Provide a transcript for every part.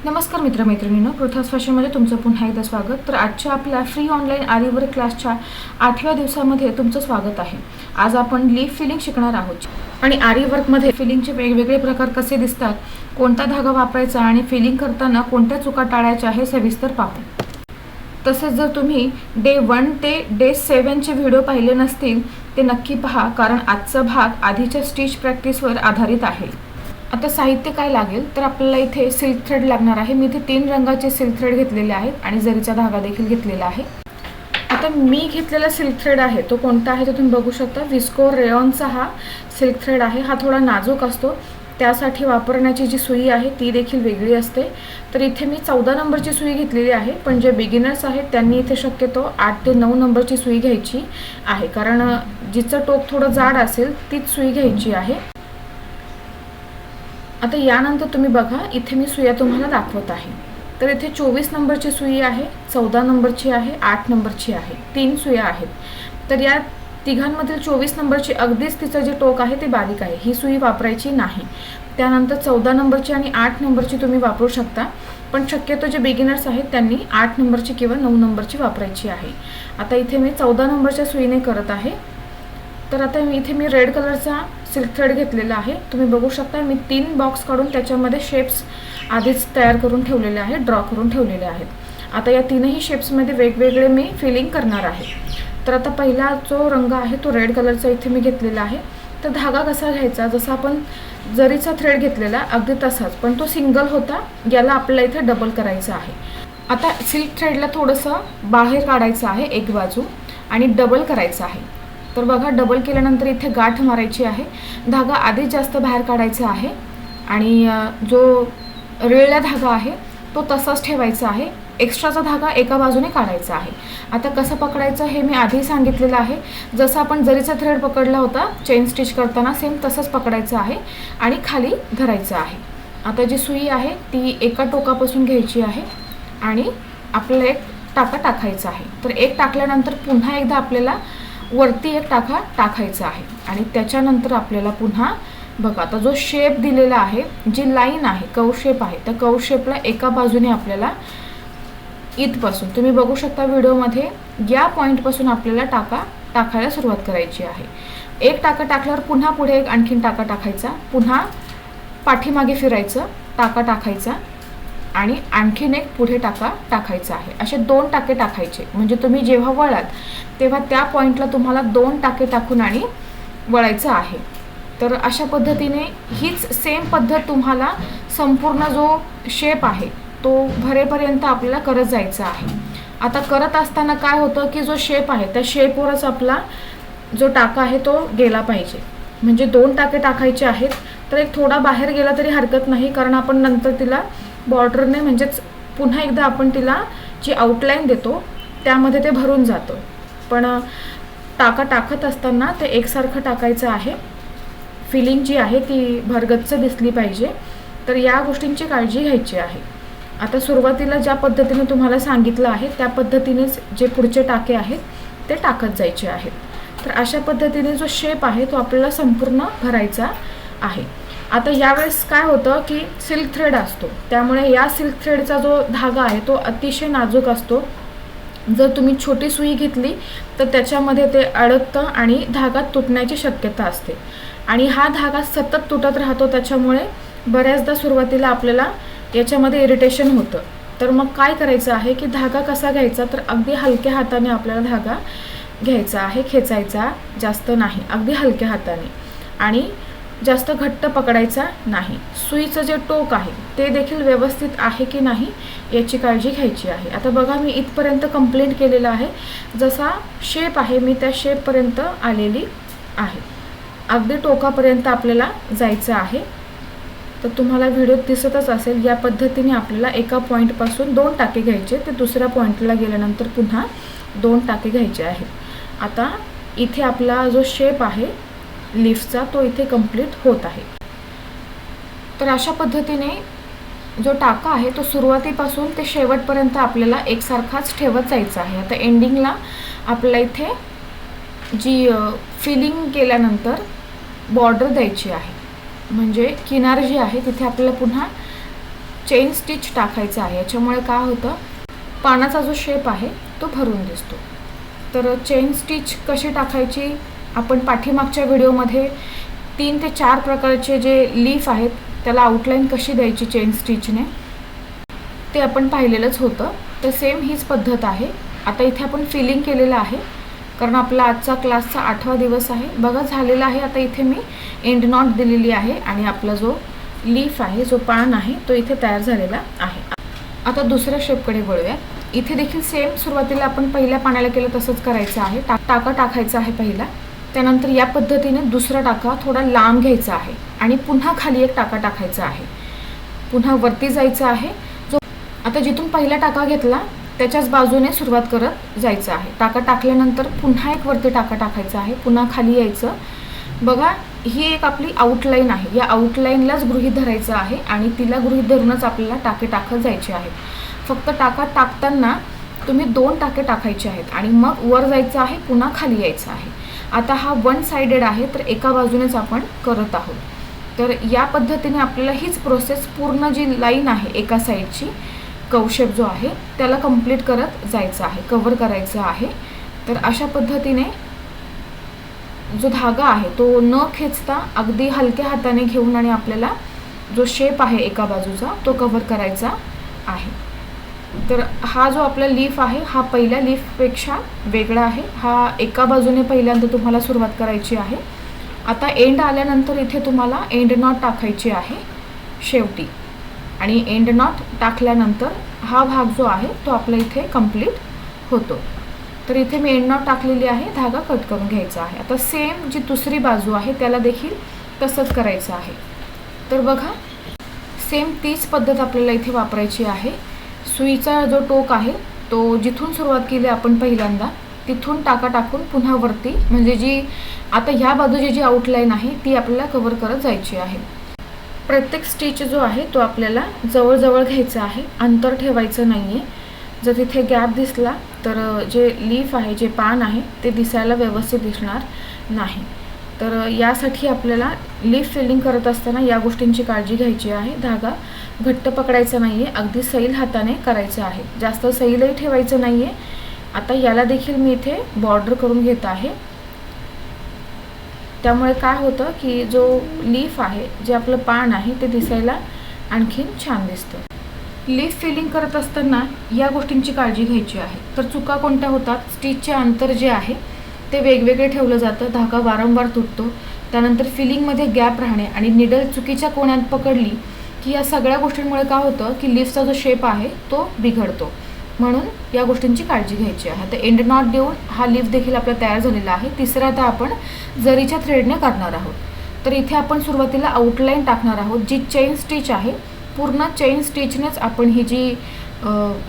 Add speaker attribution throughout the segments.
Speaker 1: नमस्कार मित्रमैत्रिणींनो, पृथ्वीज फॅशनमध्ये तुमचं पुन्हा एकदा स्वागत. तर आजच्या आपल्या फ्री ऑनलाईन आरी वर्क क्लासच्या 8व्या दिवसामध्ये तुमचं स्वागत आहे. आज आपण लीफ फिलिंग शिकणार आहोत आणि आरी वर्कमध्ये फिलिंगचे वेगवेगळे प्रकार कसे दिसतात, कोणता धागा वापरायचा आणि फिलिंग करताना कोणत्या चुका टाळायच्या हे सविस्तर पाहू. तसेच जर तुम्ही डे 1 ते डे 7चे व्हिडिओ पाहिले नसतील ते नक्की पहा, कारण आजचा भाग आधीच्या स्टिच प्रॅक्टिसवर आधारित आहे. आता साहित्य काय लागेल तर आपल्याला इथे सिल्क थ्रेड लागणार आहे. मी इथे 3 रंगाचे सिल्क थ्रेड घेतलेले आहेत आणि जरीचा धागा देखील घेतलेला आहे. आता मी घेतलेला सिल्क थ्रेड आहे तो कोणता आहे ते तुम्ही बघू शकता. विस्को रेयॉनचा हा सिल्क थ्रेड आहे. हा थोडा नाजूक असतो, त्यासाठी वापरण्याची जी सुई आहे ती देखील वेगळी असते. तर इथे मी 14 नंबरची सुई घेतलेली आहे, पण जे बिगिनर्स आहेत त्यांनी इथे शक्यतो 8 ते 9 नंबरची सुई घ्यायची आहे, कारण जिचं टोक थोडं जाड असेल तीच सुई घ्यायची आहे. आता यानंतर तुम्ही बघा, इथे मी सुया तुम्हाला दाखवत आहे. तर इथे 24 नंबरची सुई आहे, 14 नंबरची आहे, 8 नंबरची आहे, 3 सुया आहेत. तर या तिघांमधील 24 नंबरची अगदीच तिचं जे टोक आहे ते बारीक आहे, ही सुई वापरायची नाही. त्यानंतर 14 नंबरची आणि 8 नंबरची तुम्ही वापरू शकता, पण शक्यतो जे बिगिनर्स आहेत त्यांनी 8 नंबरची किंवा 9 नंबरची वापरायची आहे. आता इथे मी 14 नंबरच्या सुईने करत आहे. तर आता इथे मी रेड कलरचा सिल्क थ्रेड घेतलेला आहे. तुम्ही बघू शकता मी 3 बॉक्स काढून त्याच्यामध्ये शेप्स आधीच तयार करून ठेवलेले आहेत, ड्रॉ करून ठेवलेले आहेत. आता या तीनही शेप्समध्ये वेगवेगळे मी फिलिंग करणार आहे. तर आता पहिला जो रंग आहे तो रेड कलरचा इथे मी घेतलेला आहे. तर धागा कसा घ्यायचा, जसा आपण जरीचा थ्रेड घेतलेला अगदी तसाच, पण तो सिंगल होता, याला आपल्याला इथे डबल करायचं आहे. आता सिल्क थ्रेडला थोडंसं बाहेर काढायचं आहे एक बाजू आणि डबल करायचं आहे. तर बघा, डबल केल्यानंतर इथे गाठ मारायची आहे. धागा आधीच जास्त बाहेर काढायचा आहे आणि जो रेळला धागा आहे तो तसाच ठेवायचा आहे. एक्स्ट्राचा धागा एका बाजूने काढायचा आहे. आता कसं पकडायचं हे मी आधी सांगितलेलं आहे. जसं आपण जरीचा थ्रेड पकडला होता चेन स्टिच करताना सेम तसंच पकडायचं आहे आणि खाली धरायचं आहे. आता जी सुई आहे ती एका टोकापासून घ्यायची आहे आणि आपल्याला एक टाका टाकायचा आहे. तर एक टाकल्यानंतर पुन्हा एकदा आपल्याला वरती एक टाका टाकायचा आहे आणि त्याच्यानंतर आपल्याला पुन्हा बघा, आता जो शेप दिलेला आहे, जी लाईन आहे, कर्व शेप आहे, त्या कर्व शेपला एका बाजूने आपल्याला इथपासून तुम्ही बघू शकता व्हिडिओमध्ये, या पॉईंटपासून आपल्याला टाका टाकायला सुरुवात करायची आहे. एक टाका टाकल्यावर पुन्हा पुढे एक आणखीन टाका टाकायचा, पुन्हा पाठीमागे फिरायचं, टाका टाकायचा आणि आणखीन एक पुढे टाका टाकायचा आहे. असे 2 टाके टाकायचे, म्हणजे तुम्ही जेव्हा वळाल तेव्हा त्या पॉईंटला तुम्हाला 2 टाके टाकून आणि वळायचं आहे. तर अशा पद्धतीने हीच सेम पद्धत तुम्हाला संपूर्ण जो शेप आहे तो भरेपर्यंत आपल्याला करत जायचं आहे. आता करत असताना काय होतं की जो शेप आहे त्या शेपवरच आपला जो टाका आहे तो गेला पाहिजे. म्हणजे 2 टाके टाकायचे आहेत. तर एक थोडा बाहेर गेला तरी हरकत नाही, कारण आपण नंतर तिला बॉर्डरने म्हणजेच पुन्हा एकदा आपण तिला जी आउटलाईन देतो त्यामध्ये ते भरून जातं. पण टाका टाकत असताना ते एकसारखं टाकायचं आहे. फिलिंग जी आहे ती भरगच्च दिसली पाहिजे. तर या गोष्टींची काळजी घ्यायची आहे. आता सुरुवातीला ज्या पद्धतीने तुम्हाला सांगितलं आहे त्या पद्धतीनेच जे पुढचे टाके आहेत ते टाकत जायचे आहेत. तर अशा पद्धतीने जो शेप आहे तो आपल्याला संपूर्ण भरायचा आहे. आता यावेळेस काय होतं की सिल्क थ्रेड असतो, त्यामुळे या सिल्क थ्रेडचा जो धागा आहे तो अतिशय नाजूक असतो. जर तुम्ही छोटी सुई घेतली तर त्याच्यामध्ये ते अडकतं आणि धागा तुटण्याची शक्यता असते आणि हा धागा सतत तुटत राहतो. त्याच्यामुळे बऱ्याचदा सुरुवातीला आपल्याला याच्यामध्ये इरिटेशन होतं. तर मग काय करायचं आहे की धागा कसा घ्यायचा, तर अगदी हलक्या हाताने आपल्याला धागा घ्यायचा आहे, खेचायचा जास्त नाही, अगदी हलक्या हाताने, आणि जास्त घट्ट पकडायचा नाही. सुईचं जे टोक आहे ते देखील व्यवस्थित आहे की नाही याची काळजी घ्यायची आहे. आता बघा, मी इथपर्यंत कंप्लीट केलेलं आहे. जसा शेप आहे मी त्या शेपपर्यंत आलेली आहे. अगदी टोकापर्यंत आपल्याला जायचं आहे. तर तुम्हाला व्हिडिओत दिसतच असेल, या पद्धतीने आपल्याला एका पॉईंटपासून 2 टाके घ्यायचे, ते दुसऱ्या पॉईंटला गेल्यानंतर पुन्हा 2 टाके घ्यायचे आहेत. आता इथे आपला जो शेप आहे लीफचा तो इथे कंप्लीट होत आहे. तर अशा पद्धतीने जो टाका आहे तो सुरुवातीपासून ते शेवटपर्यंत आपल्याला एकसारखाच ठेवत जायचा आहे. आता एंडिंगला आपल्याला इथे जी फिलिंग केल्यानंतर बॉर्डर द्यायची आहे, म्हणजे किनार जी आहे तिथे आपल्याला पुन्हा चेन स्टिच टाकायचं आहे. याच्यामुळे काय होतं, पानाचा जो शेप आहे तो भरून दिसतो. तर चेन स्टिच कशी टाकायची, आपण पाठीमागच्या व्हिडिओमध्ये 3 ते 4 प्रकारचे जे लीफ आहेत त्याला आउटलाईन कशी द्यायची चेन स्टिचने ते आपण पाहिलेलंच होतं. तर सेम हीच पद्धत आहे. आता इथे आपण फिलिंग केलेलं आहे कारण आपला आजचा क्लासचा 8वा दिवस आहे. बघा झालेला आहे. आता इथे मी एंड नॉट दिलेली आहे आणि आपला जो लीफ आहे, जो पान आहे तो इथे तयार झालेला आहे. आता दुसऱ्या शेपकडे वळूया. इथे देखील सेम सुरुवातीला आपण पहिल्या पानाला केलं तसंच करायचं आहे. टाका टाकायचा आहे पहिला, त्यानंतर या पद्धतीने दुसरा टाका थोडा लांब घ्यायचा आहे आणि पुन्हा खाली एक टाका टाकायचा आहे. पुन्हा वरती जायचं आहे. जो आता जिथून पहिला टाका घेतला त्याच्याच बाजूने सुरुवात करत जायचं आहे. टाका टाकल्यानंतर पुन्हा एक वरती टाका टाकायचा आहे, पुन्हा खाली यायचं. बघा ही एक आपली आउटलाईन आहे. या आउटलाईनलाच गृहीत धरायचं आहे आणि तिला गृहीत धरूनच आपल्याला टाके टाकत जायचे आहेत. फक्त टाका टाकताना तुम्ही 2 टाके टाकायचे आहेत आणि मग वर जायचं आहे, पुन्हा खाली यायचं आहे. आता हा 1 साइडेड आहे तर एका बाजूनेच आपण करत आहोत. तर या पद्धतीने आपल्याला हीच प्रोसेस पूर्ण जी लाईन आहे एका साईडची कवशेप जो आहे त्याला कंप्लीट करत जायचं आहे, कव्हर करायचं आहे. तर अशा पद्धतीने जो धागा आहे तो न खेचता अगदी हलक्या हाताने घेऊन आणि आपल्याला जो शेप आहे एका बाजूचा तो कव्हर करायचा आहे. तर हा जो आपला लीफ आहे हा पहिल्या लीफपेक्षा वेगळा आहे. हा एका बाजूने पहिल्यांदा तुम्हाला सुरुवात करायची आहे. आता एंड आल्यानंतर इथे तुम्हाला एंड नॉट टाकायची आहे शेवटी आणि एंड नॉट टाकल्यानंतर हा भाग जो आहे तो आपला इथे कंप्लीट होतो. तर इथे मी एंड नॉट टाकलेली आहे, धागा कट करून घ्यायचा आहे. आता सेम जी दुसरी बाजू आहे त्याला देखील तसंच करायचं आहे. तर बघा सेम तीच पद्धत आपल्याला इथे वापरायची आहे. सुईचा जो टोक आहे तो जिथून सुरुवात केली आपण पहिल्यांदा तिथून टाका टाकून पुन्हा वरती, म्हणजे जी आता ह्या बाजूची जी आउटलाईन आहे ती आपल्याला कव्हर करत जायची आहे. प्रत्येक स्टिच जो आहे तो आपल्याला जवळजवळ घ्यायचा आहे, अंतर ठेवायचं नाही आहे. जर तिथे गॅप दिसला तर जे लीफ आहे, जे पान आहे ते दिसायला व्यवस्थित दिसणार नाही. तर यासाठी आपल्याला लीफ फिलिंग करत असताना या गोष्टींची काळजी घ्यायची आहे. धागा घट्ट पकडायचा नाही आहे, अगदी सैल हाताने करायचं आहे, जास्त सैलही ठेवायचं नाही आहे. आता याला देखील मी इथे बॉर्डर करून घेत आहे. त्यामुळे काय होतं की जो लीफ आहे, जे आपलं पान आहे ते दिसायला आणखीन छान दिसतं. लीफ फिलिंग करत असताना या गोष्टींची काळजी घ्यायची आहे. तर चुका कोणत्या होतात, स्टिचचे अंतर जे आहे ते वेगवेगळे ठेवलं जातं, धागा वारंवार तुटतो. त्यानंतर फिलिंगमध्ये गॅप राहणे आणि निडल चुकीच्या कोण्यात पकडली की या सगळ्या गोष्टींमुळे काय होतं की लीफचा जो शेप आहे तो बिघडतो. म्हणून या गोष्टींची काळजी घ्यायची आहे. तर एंड नॉट देऊन हा लीफ देखील आपला तयार झालेला आहे. तिसरा आता आपण जरीच्या थ्रेडने करणार आहोत. तर इथे आपण सुरुवातीला आउटलाईन टाकणार आहोत. जी चेन स्टिच आहे पूर्ण चेन स्टिचनेच आपण ही जी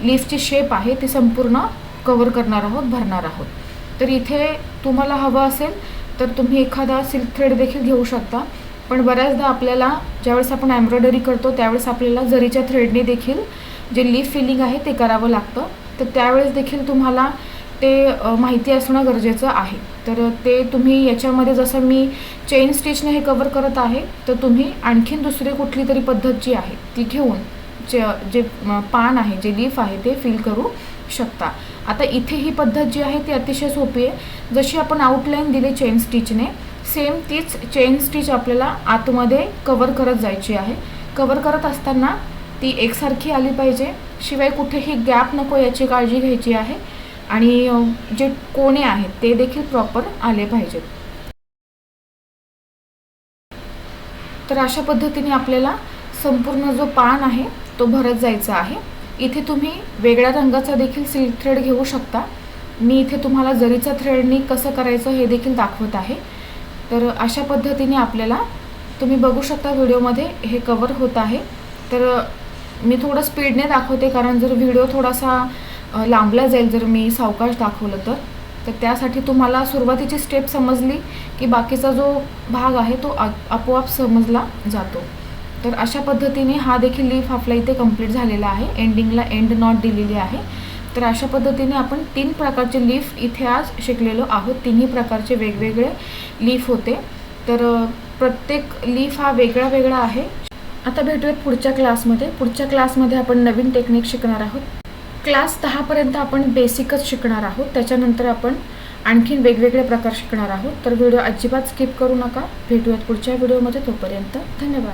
Speaker 1: लीफची शेप आहे ती संपूर्ण कव्हर करणार आहोत, भरणार आहोत. तर इथे तुम्हाला हवं असेल तर तुम्ही एखादा सिल्क थ्रेड देखील घेऊ शकता. पण बऱ्याचदा आपल्याला ज्यावेळेस आपण एम्ब्रॉयडरी करतो त्यावेळेस आपल्याला जरीच्या थ्रेडने देखील जे लीफ फिलिंग आहे ते करावं लागतं. तर त्यावेळेस देखील तुम्हाला ते माहिती असणं गरजेचं आहे. तर ते तुम्ही याच्यामध्ये जसं मी चेन स्टिचने हे कव्हर करत आहे तर तुम्ही आणखीन दुसरी कुठली तरी पद्धत जी आहे ती घेऊन जे पान आहे, जे लीफ आहे ते फिल करू शकता. आता इथे ही पद्धत जी आहे ती अतिशय सोपी आहे. जशी आपण आउटलाईन दिली चेन स्टिचने सेम तीच चेन स्टिच आपल्याला आतमध्ये कव्हर करत जायची आहे. कव्हर करत असताना ती एकसारखी आली पाहिजे, शिवाय कुठेही गॅप नको याची काळजी घ्यायची आहे. आणि जे कोणे आहेत ते देखील प्रॉपर आले पाहिजेत. तर अशा पद्धतीने आपल्याला संपूर्ण जो पान आहे तो भरत जायचा आहे. इथे तुम्ही वेगळ्या रंगाचा देखील सिल्क थ्रेड घेऊ शकता. मी इथे तुम्हाला जरीचा थ्रेडनी कसं करायचं हे देखील दाखवत आहे. तर अशा पद्धतीने आपल्याला तुम्ही बघू शकता व्हिडिओमध्ये हे कव्हर होत आहे. तर मी थोडं स्पीडने दाखवते कारण जर व्हिडिओ थोडासा लांबला जाईल जर मी सावकाश दाखवलं तर त्यासाठी तुम्हाला सुरुवातीची स्टेप समजली की बाकीचा जो भाग आहे तो आपोआप समजला जातो. तर अशा पद्धतीने हा देखील लीफ आपला इथे कंप्लीट झालेला आहे. एंडिंगला एंड नॉट दिलेली आहे. तर अशा पद्धतीने आपण 3 प्रकारचे लीफ इथे आज शिकलेलो आहोत. 3ही प्रकारचे वेगवेगळे लीफ होते. तर प्रत्येक लीफ हा वेगळा वेगळा आहे. आता भेटूयात पुढच्या क्लासमध्ये. पुढच्या क्लासमध्ये आपण नवीन टेक्निक शिकणार आहोत. क्लास 10 पर्यंत आपण बेसिकच शिकणार आहोत. त्याच्यानंतर आपण आणखीन वेगवेगळे प्रकार शिकणार आहोत. तर व्हिडिओ अजिबात स्किप करू नका. भेटूयात पुढच्या व्हिडिओमध्ये. तोपर्यंत धन्यवाद.